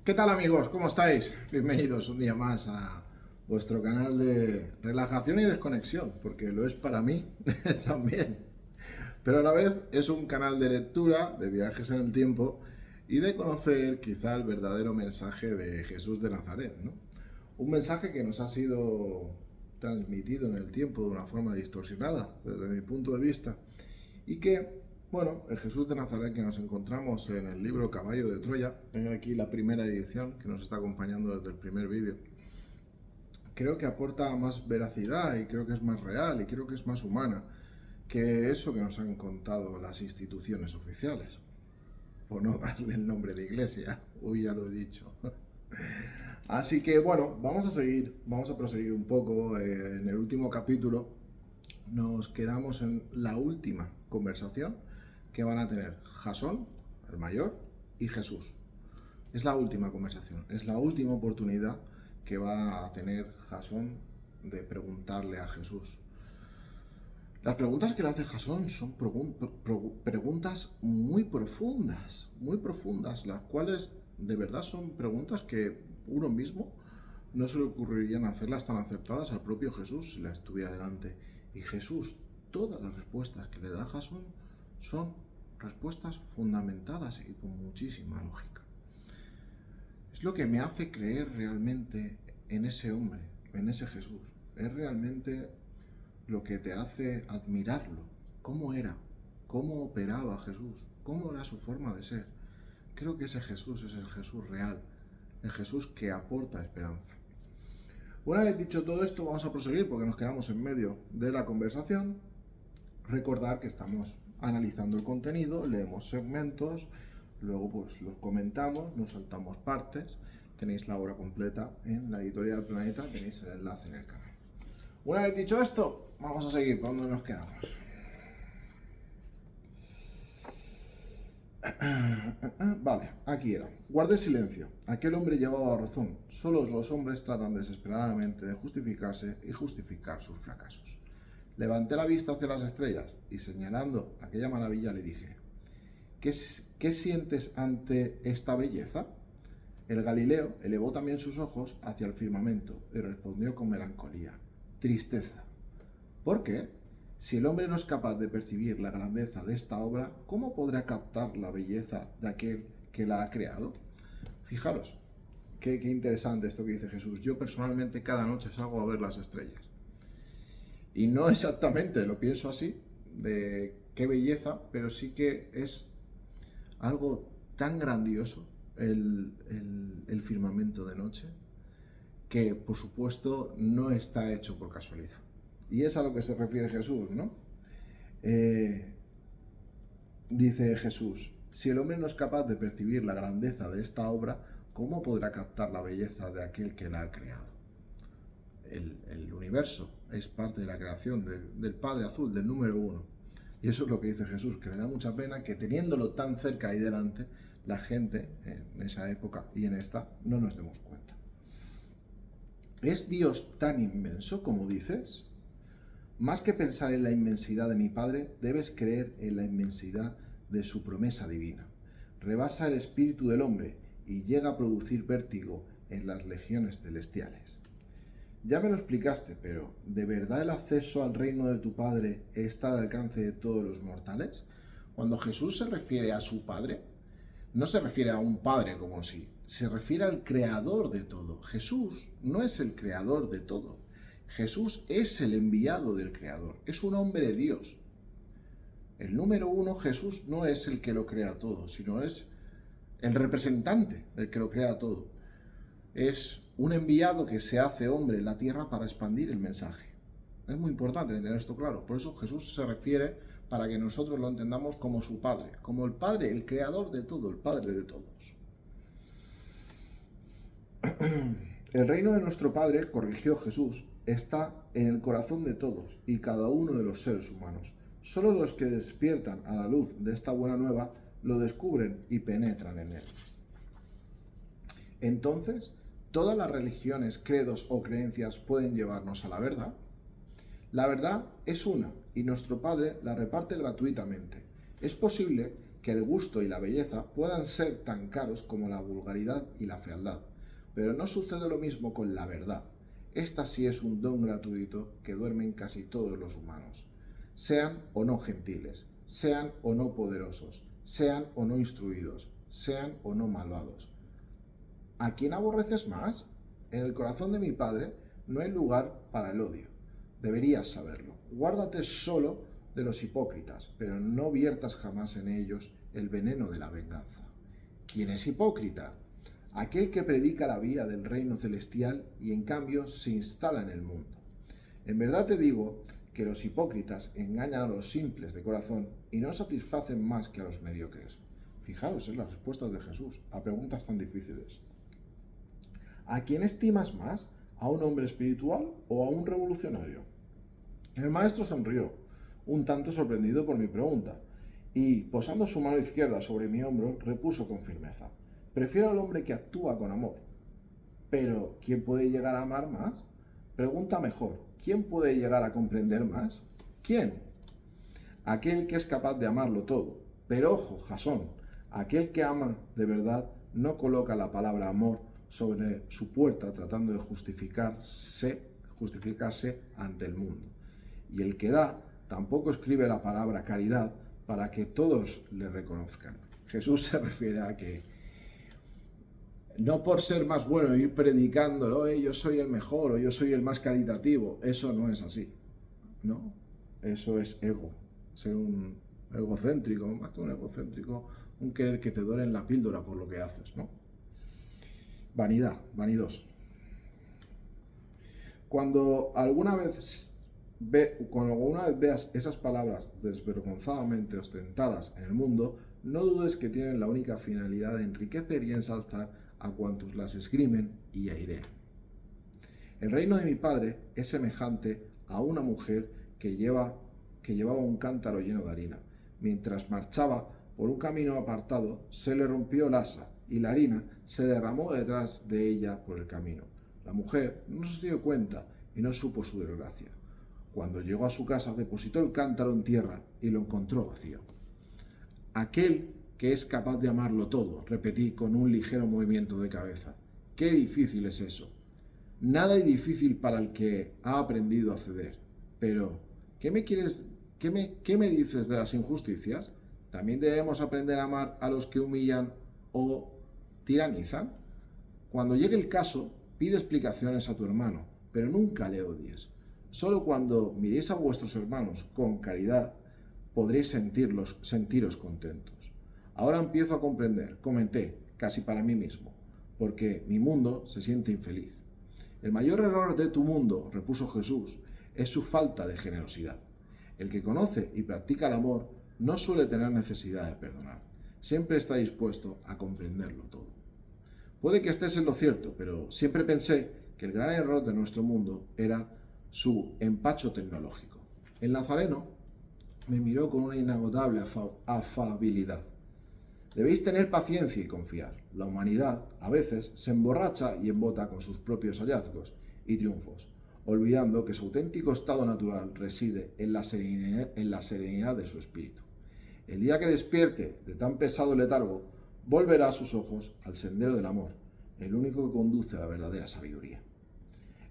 ¿Qué tal amigos? ¿Cómo estáis? Bienvenidos un día más a vuestro canal de relajación y desconexión, porque lo es para mí también. Pero a la vez es un canal de lectura, de viajes en el tiempo y de conocer quizá el verdadero mensaje de Jesús de Nazaret, ¿no? Un mensaje que nos ha sido transmitido en el tiempo de una forma distorsionada, desde mi punto de vista, y que, bueno, el Jesús de Nazaret que nos encontramos en el libro Caballo de Troya, tengo aquí la primera edición que nos está acompañando desde el primer vídeo, creo que aporta más veracidad y creo que es más real y creo que es más humana que eso que nos han contado las instituciones oficiales, por no darle el nombre de iglesia, uy, ya lo he dicho. Así que bueno, vamos a proseguir un poco. En el último capítulo nos quedamos en la última conversación que van a tener Jasón, el mayor, y Jesús. Es la última conversación, es la última oportunidad que va a tener Jasón de preguntarle a Jesús. Las preguntas que le hace Jasón son preguntas muy profundas, las cuales de verdad son preguntas que uno mismo no se le ocurrirían hacerlas tan aceptadas al propio Jesús si la estuviera delante. Y Jesús, todas las respuestas que le da Jasón son respuestas fundamentadas y con muchísima lógica. Es lo que me hace creer realmente en ese hombre, en ese Jesús. Es realmente lo que te hace admirarlo. ¿Cómo era? ¿Cómo operaba Jesús? ¿Cómo era su forma de ser? Creo que ese Jesús es el Jesús real, el Jesús que aporta esperanza. Una vez dicho todo esto, vamos a proseguir porque nos quedamos en medio de la conversación. Recordar que estamos analizando el contenido, leemos segmentos, luego pues los comentamos, nos saltamos partes. Tenéis la obra completa en la editorial Planeta, tenéis el enlace en el canal. Una vez dicho esto, vamos a seguir por donde nos quedamos. Vale, aquí era. Guardé silencio. Aquel hombre llevaba razón. Solo los hombres tratan desesperadamente de justificarse y justificar sus fracasos. Levanté la vista hacia las estrellas y señalando aquella maravilla le dije: ¿Qué sientes ante esta belleza? El Galileo elevó también sus ojos hacia el firmamento y respondió con melancolía: tristeza. ¿Por qué? Si el hombre no es capaz de percibir la grandeza de esta obra, ¿cómo podrá captar la belleza de aquel que la ha creado? Fijaros, qué interesante esto que dice Jesús. Yo personalmente cada noche salgo a ver las estrellas. Y no exactamente lo pienso así, de qué belleza, pero sí que es algo tan grandioso el firmamento de noche, que por supuesto no está hecho por casualidad. Y es a lo que se refiere Jesús, ¿no? Dice Jesús: si el hombre no es capaz de percibir la grandeza de esta obra, ¿cómo podrá captar la belleza de aquel que la ha creado? El universo es parte de la creación del Padre Azul, del número uno. Y eso es lo que dice Jesús, que le da mucha pena que teniéndolo tan cerca ahí delante, la gente en esa época y en esta no nos demos cuenta. ¿Es Dios tan inmenso como dices? Más que pensar en la inmensidad de mi Padre, debes creer en la inmensidad de su promesa divina. Rebasa el espíritu del hombre y llega a producir vértigo en las legiones celestiales. Ya me lo explicaste, pero ¿de verdad el acceso al reino de tu Padre está al alcance de todos los mortales? Cuando Jesús se refiere a su Padre, no se refiere a un Padre como si, se refiere al creador de todo. Jesús no es el creador de todo. Jesús es el enviado del Creador, es un hombre de Dios. El número uno, Jesús, no es el que lo crea todo, sino es el representante del que lo crea todo. Es un enviado que se hace hombre en la tierra para expandir el mensaje. Es muy importante tener esto claro. Por eso Jesús se refiere, para que nosotros lo entendamos, como su Padre, como el Padre, el creador de todo, el Padre de todos. El reino de nuestro Padre, corrigió Jesús, está en el corazón de todos y cada uno de los seres humanos. Solo los que despiertan a la luz de esta buena nueva lo descubren y penetran en él. Entonces, ¿todas las religiones, credos o creencias pueden llevarnos a la verdad? La verdad es una y nuestro Padre la reparte gratuitamente. Es posible que el gusto y la belleza puedan ser tan caros como la vulgaridad y la fealdad. Pero no sucede lo mismo con la verdad. Esta sí es un don gratuito que duermen casi todos los humanos. Sean o no gentiles, sean o no poderosos, sean o no instruidos, sean o no malvados. ¿A quién aborreces más? En el corazón de mi Padre no hay lugar para el odio. Deberías saberlo. Guárdate solo de los hipócritas, pero no viertas jamás en ellos el veneno de la venganza. ¿Quién es hipócrita? Aquel que predica la vía del reino celestial y en cambio se instala en el mundo. En verdad te digo que los hipócritas engañan a los simples de corazón y no satisfacen más que a los mediocres. Fijaros en las respuestas de Jesús a preguntas tan difíciles. ¿A quién estimas más? ¿A un hombre espiritual o a un revolucionario? El maestro sonrió, un tanto sorprendido por mi pregunta, y, posando su mano izquierda sobre mi hombro, repuso con firmeza: prefiero al hombre que actúa con amor. Pero, ¿quién puede llegar a amar más? Pregunta mejor, ¿quién puede llegar a comprender más? ¿Quién? Aquel que es capaz de amarlo todo. Pero ojo, Jasón, aquel que ama de verdad no coloca la palabra amor sobre su puerta tratando de justificarse ante el mundo. Y el que da tampoco escribe la palabra caridad para que todos le reconozcan. Jesús se refiere a que no por ser más bueno ir predicándolo, yo soy el mejor o yo soy el más caritativo. Eso no es así, ¿no? Eso es ego, ser un egocéntrico, más que un egocéntrico, un querer que te doren la píldora por lo que haces, ¿no? Vanidad, vanidoso. Cuando alguna vez veas esas palabras desvergonzadamente ostentadas en el mundo, no dudes que tienen la única finalidad de enriquecer y ensalzar a cuantos las esgrimen y airean. El reino de mi Padre es semejante a una mujer que llevaba un cántaro lleno de harina. Mientras marchaba por un camino apartado, se le rompió el asa y la harina se derramó detrás de ella por el camino. La mujer no se dio cuenta y no supo su desgracia. Cuando llegó a su casa, depositó el cántaro en tierra y lo encontró vacío. Aquel que es capaz de amarlo todo, repetí con un ligero movimiento de cabeza. Qué difícil es eso. Nada es difícil para el que ha aprendido a ceder. Pero, ¿qué me dices de las injusticias? ¿También debemos aprender a amar a los que humillan o tiranizan? Cuando llegue el caso, pide explicaciones a tu hermano, pero nunca le odies. Solo cuando miréis a vuestros hermanos con caridad, podréis sentiros contentos. Ahora empiezo a comprender, comenté, casi para mí mismo, porque mi mundo se siente infeliz. El mayor error de tu mundo, repuso Jesús, es su falta de generosidad. El que conoce y practica el amor no suele tener necesidad de perdonar. Siempre está dispuesto a comprenderlo todo. Puede que estés en lo cierto, pero siempre pensé que el gran error de nuestro mundo era su empacho tecnológico. El nazareno me miró con una inagotable afabilidad. Debéis tener paciencia y confiar. La humanidad, a veces, se emborracha y embota con sus propios hallazgos y triunfos, olvidando que su auténtico estado natural reside en la serenidad de su espíritu. El día que despierte de tan pesado letargo, volverá sus ojos al sendero del amor, el único que conduce a la verdadera sabiduría.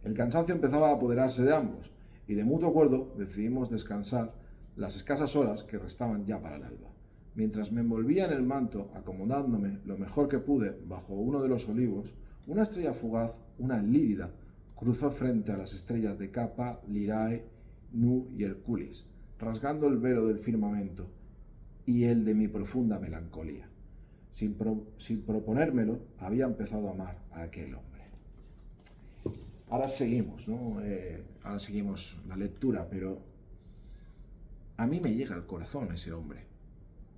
El cansancio empezaba a apoderarse de ambos, y de mutuo acuerdo decidimos descansar las escasas horas que restaban ya para el alba. Mientras me envolvía en el manto, acomodándome lo mejor que pude bajo uno de los olivos, una estrella fugaz, una lírida, cruzó frente a las estrellas de Kappa, Lirae, Nu y Herculis, rasgando el velo del firmamento y el de mi profunda melancolía. Sin proponérmelo, había empezado a amar a aquel hombre. Ahora seguimos, ¿no? Ahora seguimos la lectura, pero a mí me llega al corazón ese hombre.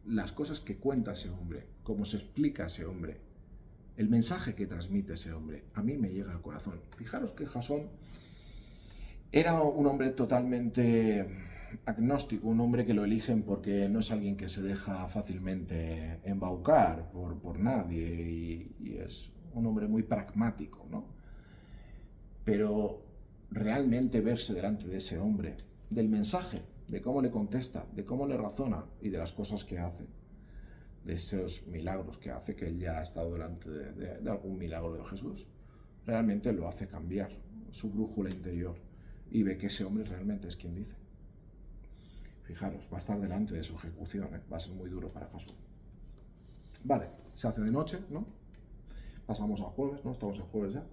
Las cosas que cuenta ese hombre, cómo se explica ese hombre, el mensaje que transmite ese hombre, a mí me llega al corazón. Fijaros que Jasón era un hombre totalmente agnóstico, un hombre que lo eligen porque no es alguien que se deja fácilmente embaucar por nadie y es un hombre muy pragmático, ¿no? Pero realmente verse delante de ese hombre, del mensaje, de cómo le contesta, de cómo le razona y de las cosas que hace. de esos milagros que hace, que él ya ha estado delante de algún milagro de Jesús. Realmente lo hace cambiar su brújula interior y ve que ese hombre realmente es quien dice. Fijaros, va a estar delante de su ejecución, va a ser muy duro para Jesús. Vale, se hace de noche, ¿no? Pasamos a jueves, ¿no? Estamos en jueves ya.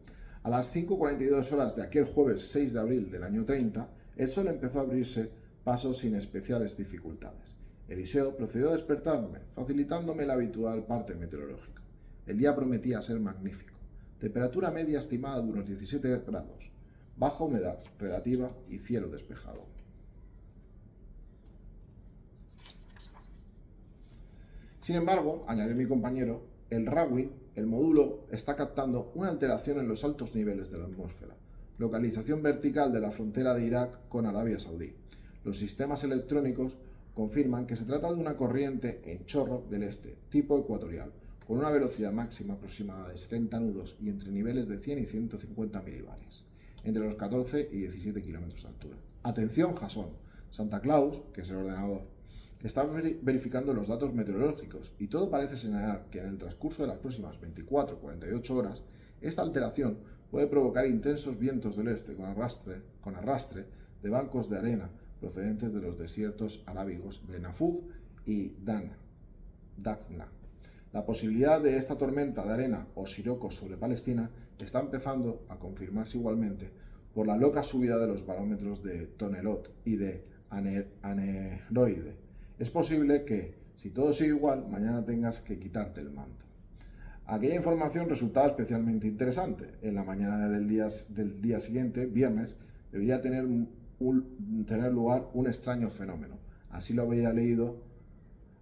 A las 5:42 horas de aquel jueves 6 de abril del año 30, el sol empezó a abrirse paso sin especiales dificultades. Eliseo procedió a despertarme, facilitándome la habitual parte meteorológica. El día prometía ser magnífico. Temperatura media estimada de unos 17 grados, baja humedad relativa y cielo despejado. Sin embargo, añadió mi compañero, el Rawin, el módulo, está captando una alteración en los altos niveles de la atmósfera, localización vertical de la frontera de Irak con Arabia Saudí. Los sistemas electrónicos confirman que se trata de una corriente en chorro del este, tipo ecuatorial, con una velocidad máxima aproximada de 70 nudos y entre niveles de 100 y 150 milibares, entre los 14 y 17 kilómetros de altura. Atención, Jason, Santa Claus, que es el ordenador, está verificando los datos meteorológicos y todo parece señalar que en el transcurso de las próximas 24-48 horas, esta alteración puede provocar intensos vientos del este con arrastre de bancos de arena procedentes de los desiertos arábigos de Nafud y Daqna. La posibilidad de esta tormenta de arena o siroco sobre Palestina está empezando a confirmarse igualmente por la loca subida de los barómetros de Tonelot y de Aneroide. Es posible que, si todo sigue igual, mañana tengas que quitarte el manto. Aquella información resultaba especialmente interesante. En la mañana del día siguiente, viernes, debería tener lugar un extraño fenómeno. Así lo había leído,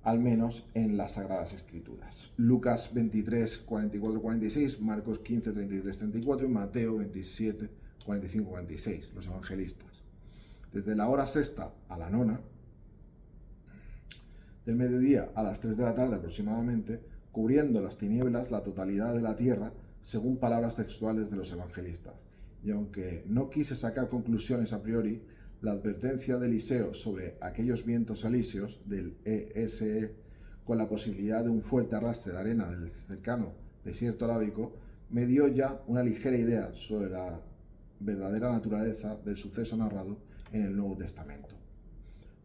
al menos en las Sagradas Escrituras. Lucas 23, 44, 46, Marcos 15, 33, 34 y Mateo 27, 45, 46, los evangelistas. Desde la hora sexta a la nona, del mediodía a las 3 de la tarde aproximadamente, cubriendo las tinieblas la totalidad de la tierra, según palabras textuales de los evangelistas. Y aunque no quise sacar conclusiones a priori, la advertencia de Eliseo sobre aquellos vientos alisios del ESE, con la posibilidad de un fuerte arrastre de arena del cercano desierto arábico, me dio ya una ligera idea sobre la verdadera naturaleza del suceso narrado en el Nuevo Testamento.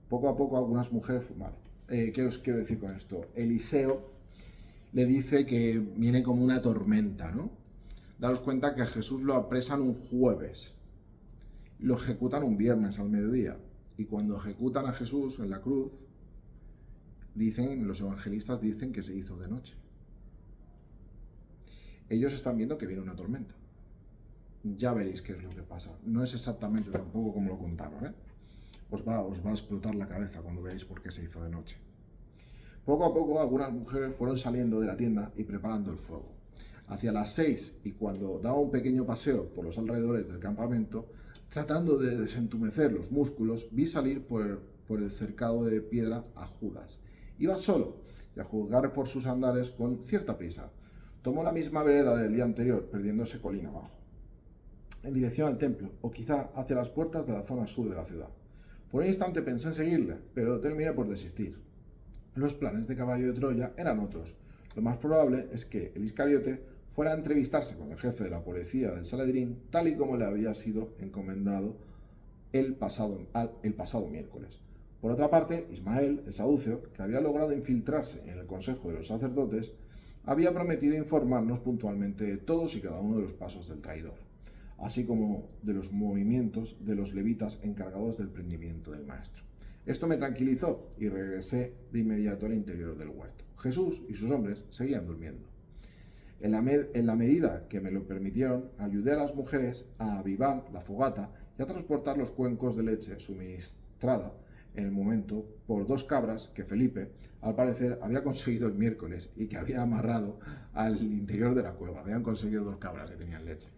Poco a poco algunas mujeres... ¿qué os quiero decir con esto? Eliseo le dice que viene como una tormenta, ¿no? Daros cuenta que a Jesús lo apresan un jueves, lo ejecutan un viernes al mediodía, y cuando ejecutan a Jesús en la cruz, los evangelistas dicen que se hizo de noche. Ellos están viendo que viene una tormenta. Ya veréis qué es lo que pasa. No es exactamente tampoco como lo contaron, ¿eh? Os va a explotar la cabeza cuando veáis por qué se hizo de noche. Poco a poco algunas mujeres fueron saliendo de la tienda y preparando el fuego. Hacia las 6, y cuando daba un pequeño paseo por los alrededores del campamento, tratando de desentumecer los músculos, vi salir por el cercado de piedra a Judas. Iba solo, y a juzgar por sus andares con cierta prisa. Tomó la misma vereda del día anterior, perdiéndose colina abajo, en dirección al templo, o quizá hacia las puertas de la zona sur de la ciudad. Por un instante pensé en seguirle, pero terminé por desistir. Los planes de Caballo de Troya eran otros. Lo más probable es que el Iscariote fuera a entrevistarse con el jefe de la policía del Sanedrín, tal y como le había sido encomendado el pasado miércoles. Por otra parte, Ismael, el saduceo, que había logrado infiltrarse en el consejo de los sacerdotes, había prometido informarnos puntualmente de todos y cada uno de los pasos del traidor, así como de los movimientos de los levitas encargados del prendimiento del maestro. Esto me tranquilizó y regresé de inmediato al interior del huerto. Jesús y sus hombres seguían durmiendo. En la medida que me lo permitieron, ayudé a las mujeres a avivar la fogata y a transportar los cuencos de leche suministrada en el momento por 2 cabras que Felipe, al parecer, había conseguido el miércoles y que había amarrado al interior de la cueva. Habían conseguido 2 cabras que tenían leche.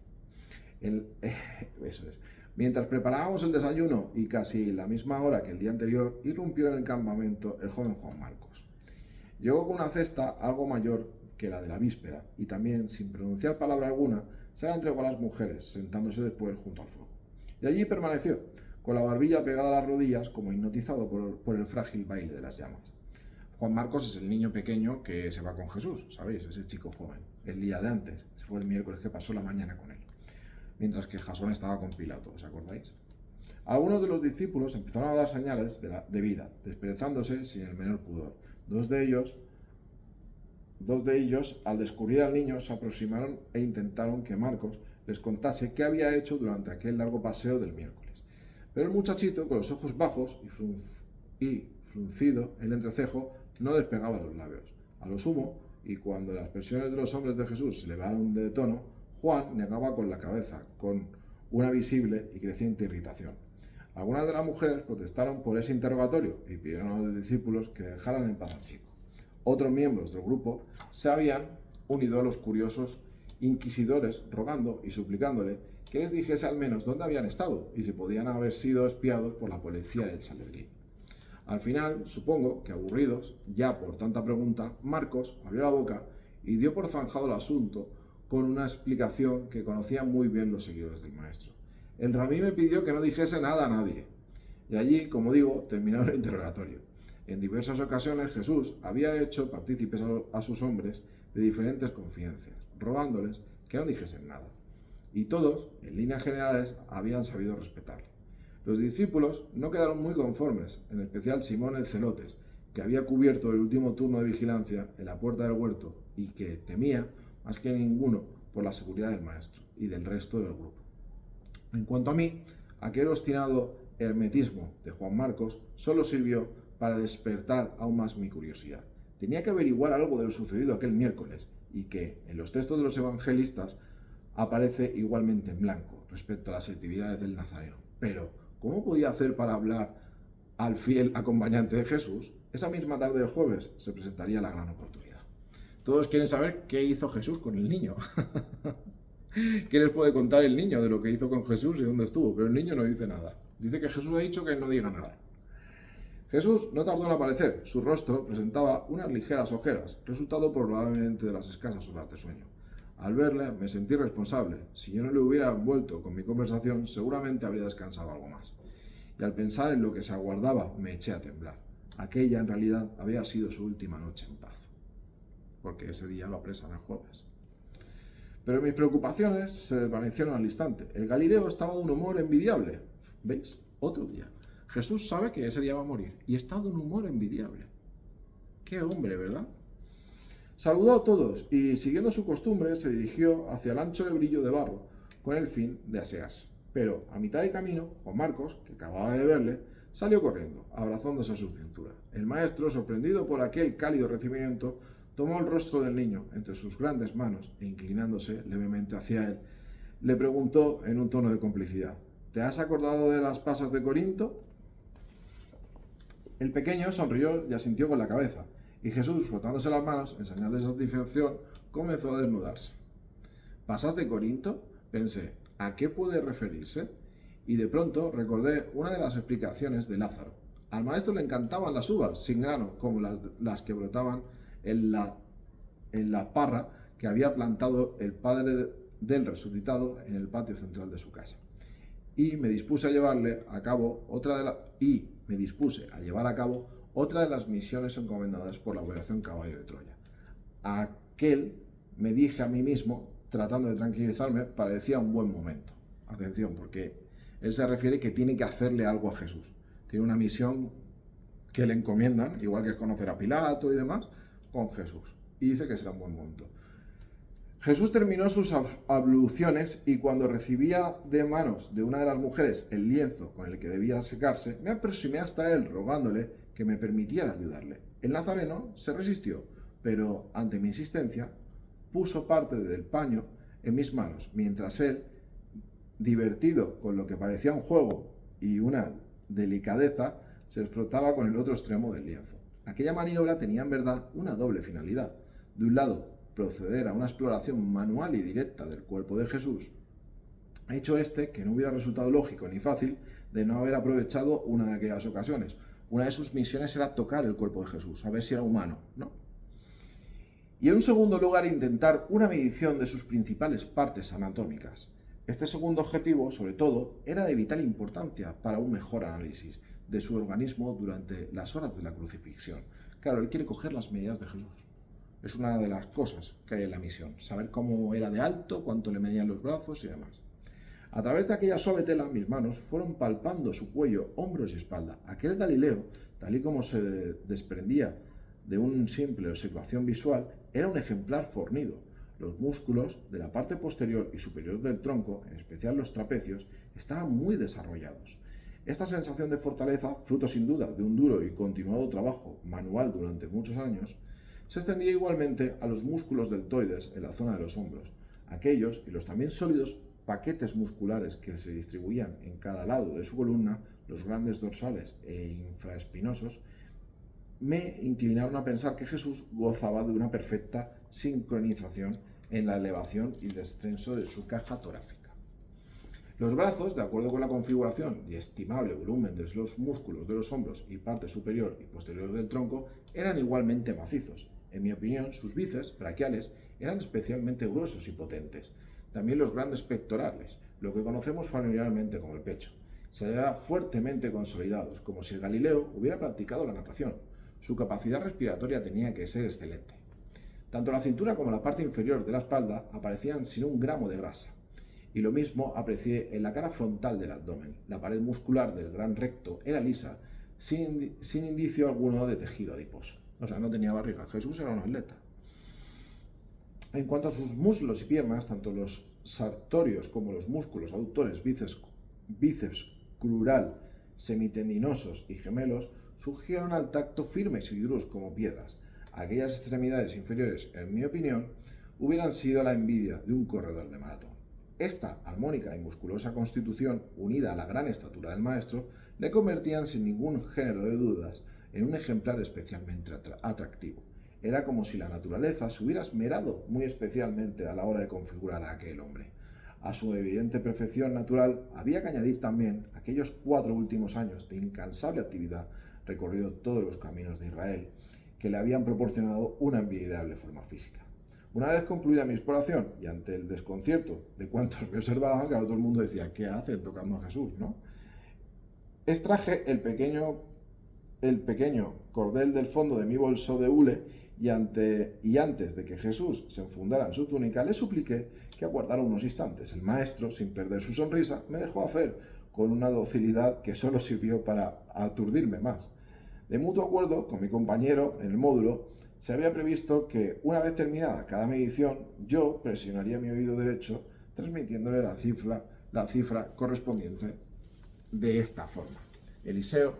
Eso es. Mientras preparábamos el desayuno y casi la misma hora que el día anterior, irrumpió en el campamento el joven Juan Marcos. Llegó con una cesta algo mayor que la de la víspera y también, sin pronunciar palabra alguna, se la entregó a las mujeres, sentándose después junto al fuego. Y allí permaneció, con la barbilla pegada a las rodillas, como hipnotizado por el frágil baile de las llamas. Juan Marcos es el niño pequeño que se va con Jesús, ¿sabéis? Ese chico joven, el día de antes. Fue el miércoles que pasó la mañana con él. Mientras que Jasón estaba con Pilato, ¿os acordáis? Algunos de los discípulos empezaron a dar señales de vida, desperezándose sin el menor pudor. Dos de ellos, al descubrir al niño, se aproximaron e intentaron que Marcos les contase qué había hecho durante aquel largo paseo del miércoles. Pero el muchachito, con los ojos bajos y fruncido el entrecejo, no despegaba los labios. A lo sumo, y cuando las presiones de los hombres de Jesús se elevaron de tono, Juan negaba con la cabeza, con una visible y creciente irritación. Algunas de las mujeres protestaron por ese interrogatorio y pidieron a los discípulos que dejaran en paz al chico. Otros miembros del grupo se habían unido a los curiosos inquisidores, rogando y suplicándole que les dijese al menos dónde habían estado y si podían haber sido espiados por la policía del Sanedrín. Al final, supongo que aburridos ya por tanta pregunta, Marcos abrió la boca y dio por zanjado el asunto con una explicación que conocían muy bien los seguidores del maestro. El rabí me pidió que no dijese nada a nadie. Y allí, como digo, terminó el interrogatorio. En diversas ocasiones Jesús había hecho partícipes a sus hombres de diferentes confidencias, rogándoles que no dijesen nada. Y todos, en líneas generales, habían sabido respetarle. Los discípulos no quedaron muy conformes, en especial Simón el Celotes, que había cubierto el último turno de vigilancia en la puerta del huerto y que temía más que ninguno por la seguridad del maestro y del resto del grupo. En cuanto a mí, aquel obstinado hermetismo de Juan Marcos solo sirvió para despertar aún más mi curiosidad. Tenía que averiguar algo de lo sucedido aquel miércoles y que en los textos de los evangelistas aparece igualmente en blanco respecto a las actividades del Nazareno. Pero, ¿cómo podía hacer para hablar al fiel acompañante de Jesús? Esa misma tarde del jueves se presentaría la gran oportunidad. Todos quieren saber qué hizo Jesús con el niño. ¿Qué les puede contar el niño de lo que hizo con Jesús y dónde estuvo? Pero el niño no dice nada. Dice que Jesús ha dicho que no diga nada. Jesús no tardó en aparecer. Su rostro presentaba unas ligeras ojeras, resultado probablemente de las escasas horas de sueño. Al verle me sentí responsable. Si yo no le hubiera envuelto con mi conversación, seguramente habría descansado algo más. Y al pensar en lo que se aguardaba, me eché a temblar. Aquella, en realidad, había sido su última noche en paz. Porque ese día lo apresan el jueves. Pero mis preocupaciones se desvanecieron al instante. El Galileo estaba de un humor envidiable. ¿Veis? Otro día. Jesús sabe que ese día va a morir y está de un humor envidiable. Qué hombre, ¿verdad? Saludó a todos y, siguiendo su costumbre, se dirigió hacia el ancho lebrillo de barro con el fin de asearse. Pero, a mitad de camino, Juan Marcos, que acababa de verle, salió corriendo, abrazándose a su cintura. El maestro, sorprendido por aquel cálido recibimiento, tomó el rostro del niño entre sus grandes manos e, inclinándose levemente hacia él, le preguntó en un tono de complicidad: ¿te has acordado de las pasas de Corinto? El pequeño sonrió y asintió con la cabeza, y Jesús, frotándose las manos en señal de satisfacción, comenzó a desnudarse. ¿Pasas de Corinto? Pensé, ¿a qué puede referirse? Y de pronto recordé una de las explicaciones de Lázaro. Al maestro le encantaban las uvas sin grano, como las que brotaban en la parra que había plantado el padre del resucitado en el patio central de su casa. Y me dispuse a llevar a cabo otra de las misiones encomendadas por la Operación Caballo de Troya. Aquel, me dije a mí mismo, tratando de tranquilizarme, parecía un buen momento. Atención, porque él se refiere que tiene que hacerle algo a Jesús. Tiene una misión que le encomiendan, igual que es conocer a Pilato y demás, con Jesús. Y dice que será un buen momento. Jesús terminó sus abluciones y cuando recibía de manos de una de las mujeres el lienzo con el que debía secarse, me aproximé hasta él rogándole que me permitiera ayudarle. El nazareno se resistió, pero ante mi insistencia puso parte del paño en mis manos, mientras él, divertido con lo que parecía un juego y una delicadeza, se frotaba con el otro extremo del lienzo. Aquella maniobra tenía en verdad una doble finalidad. De un lado, proceder a una exploración manual y directa del cuerpo de Jesús, hecho que no hubiera resultado lógico ni fácil de no haber aprovechado una de aquellas ocasiones. Una de sus misiones era tocar el cuerpo de Jesús, a ver si era humano, ¿no? Y en un segundo lugar, intentar una medición de sus principales partes anatómicas. Este segundo objetivo, sobre todo, era de vital importancia para un mejor análisis de su organismo durante las horas de la crucifixión. Claro, él quiere coger las medidas de Jesús. Es una de las cosas que hay en la misión, saber cómo era de alto, cuánto le medían los brazos y demás. A través de aquella suave tela, mis manos fueron palpando su cuello, hombros y espalda. Aquel Galileo, tal y como se desprendía de una simple observación visual, era un ejemplar fornido. Los músculos de la parte posterior y superior del tronco, en especial los trapecios, estaban muy desarrollados. Esta sensación de fortaleza, fruto sin duda de un duro y continuado trabajo manual durante muchos años, se extendía igualmente a los músculos deltoides en la zona de los hombros. Aquellos y los también sólidos paquetes musculares que se distribuían en cada lado de su columna, los grandes dorsales e infraespinosos, me inclinaron a pensar que Jesús gozaba de una perfecta sincronización en la elevación y descenso de su caja torácica. Los brazos, de acuerdo con la configuración y estimable volumen de los músculos de los hombros y parte superior y posterior del tronco, eran igualmente macizos. En mi opinión, sus bíceps braquiales eran especialmente gruesos y potentes. También los grandes pectorales, lo que conocemos familiarmente como el pecho, se veían fuertemente consolidados, como si el Galileo hubiera practicado la natación. Su capacidad respiratoria tenía que ser excelente. Tanto la cintura como la parte inferior de la espalda aparecían sin un gramo de grasa. Y lo mismo aprecié en la cara frontal del abdomen. La pared muscular del gran recto era lisa, sin indicio alguno de tejido adiposo. O sea, no tenía barriga. Jesús era un atleta. En cuanto a sus muslos y piernas, tanto los sartorios como los músculos aductores, bíceps crural, semitendinosos y gemelos, surgieron al tacto firmes y duros como piedras. Aquellas extremidades inferiores, en mi opinión, hubieran sido la envidia de un corredor de maratón. Esta armónica y musculosa constitución, unida a la gran estatura del maestro, le convertían sin ningún género de dudas en un ejemplar especialmente atractivo. Era como si la naturaleza se hubiera esmerado muy especialmente a la hora de configurar a aquel hombre. A su evidente perfección natural había que añadir también aquellos 4 últimos años de incansable actividad recorrido todos los caminos de Israel, que le habían proporcionado una envidiable forma física. Una vez concluida mi exploración y ante el desconcierto de cuantos me observaban, claro, todo el mundo decía, ¿qué hacen tocando a Jesús, no? Extraje el pequeño cordel del fondo de mi bolso de hule y antes de que Jesús se enfundara en su túnica, le supliqué que aguardara unos instantes. El maestro, sin perder su sonrisa, me dejó hacer con una docilidad que solo sirvió para aturdirme más. De mutuo acuerdo con mi compañero en el módulo, se había previsto que, una vez terminada cada medición, yo presionaría mi oído derecho, transmitiéndole la cifra correspondiente de esta forma. Eliseo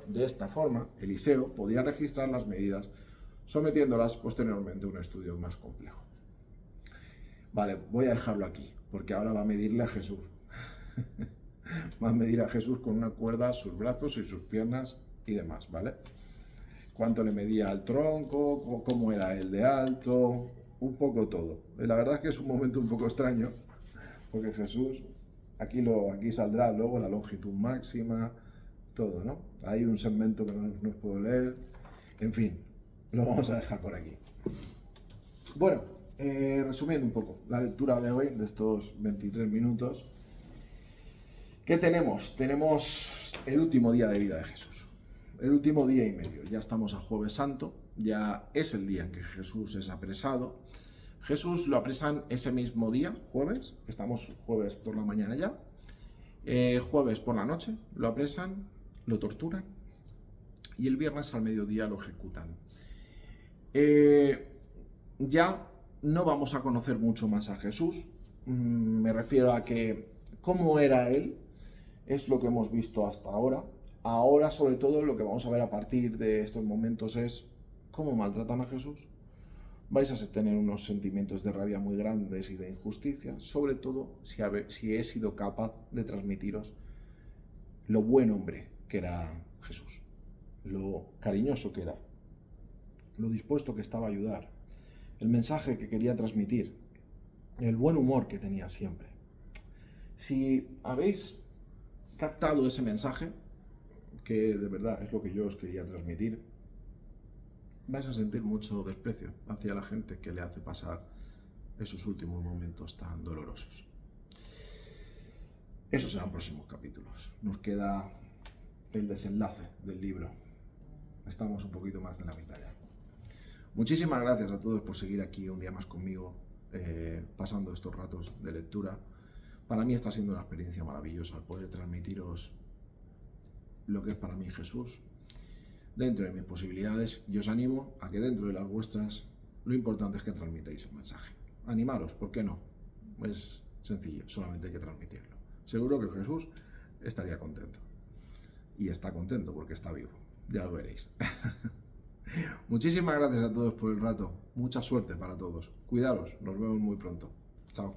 podía registrar las medidas, sometiéndolas posteriormente a un estudio más complejo. Vale, voy a dejarlo aquí, porque ahora va a medirle a Jesús. Va a medir a Jesús con una cuerda sus brazos y sus piernas y demás, ¿vale? Cuánto le medía al tronco, cómo era el de alto, un poco todo. La verdad es que es un momento un poco extraño, porque Jesús, aquí saldrá luego la longitud máxima, todo, ¿no? Hay un segmento que no os puedo leer, en fin, lo vamos a dejar por aquí. Bueno, resumiendo un poco la lectura de hoy, de estos 23 minutos, ¿qué tenemos? Tenemos el último día de vida de Jesús. El último día y medio, ya estamos a Jueves Santo, ya es el día en que Jesús es apresado. Jesús lo apresan ese mismo día, jueves, estamos jueves por la mañana ya, jueves por la noche lo apresan, lo torturan y el viernes al mediodía lo ejecutan. Ya no vamos a conocer mucho más a Jesús, me refiero a que cómo era él, es lo que hemos visto hasta ahora. Ahora, sobre todo, lo que vamos a ver a partir de estos momentos es cómo maltratan a Jesús. Vais a tener unos sentimientos de rabia muy grandes y de injusticia, sobre todo si he sido capaz de transmitiros lo buen hombre que era Jesús, lo cariñoso que era, lo dispuesto que estaba a ayudar, el mensaje que quería transmitir, el buen humor que tenía siempre. Si habéis captado ese mensaje, que de verdad es lo que yo os quería transmitir, vais a sentir mucho desprecio hacia la gente que le hace pasar esos últimos momentos tan dolorosos. Esos serán próximos capítulos. Nos queda el desenlace del libro. Estamos un poquito más de la mitad ya. Muchísimas gracias a todos por seguir aquí un día más conmigo, pasando estos ratos de lectura. Para mí está siendo una experiencia maravillosa el poder transmitiros lo que es para mí Jesús dentro de mis posibilidades, y os animo a que dentro de las vuestras lo importante es que transmitáis el mensaje. Animaros, ¿por qué no? Es sencillo, solamente hay que transmitirlo. Seguro que Jesús estaría contento. Y está contento porque está vivo, ya lo veréis. Muchísimas gracias a todos por el rato, mucha suerte para todos. Cuidaros, nos vemos muy pronto. Chao.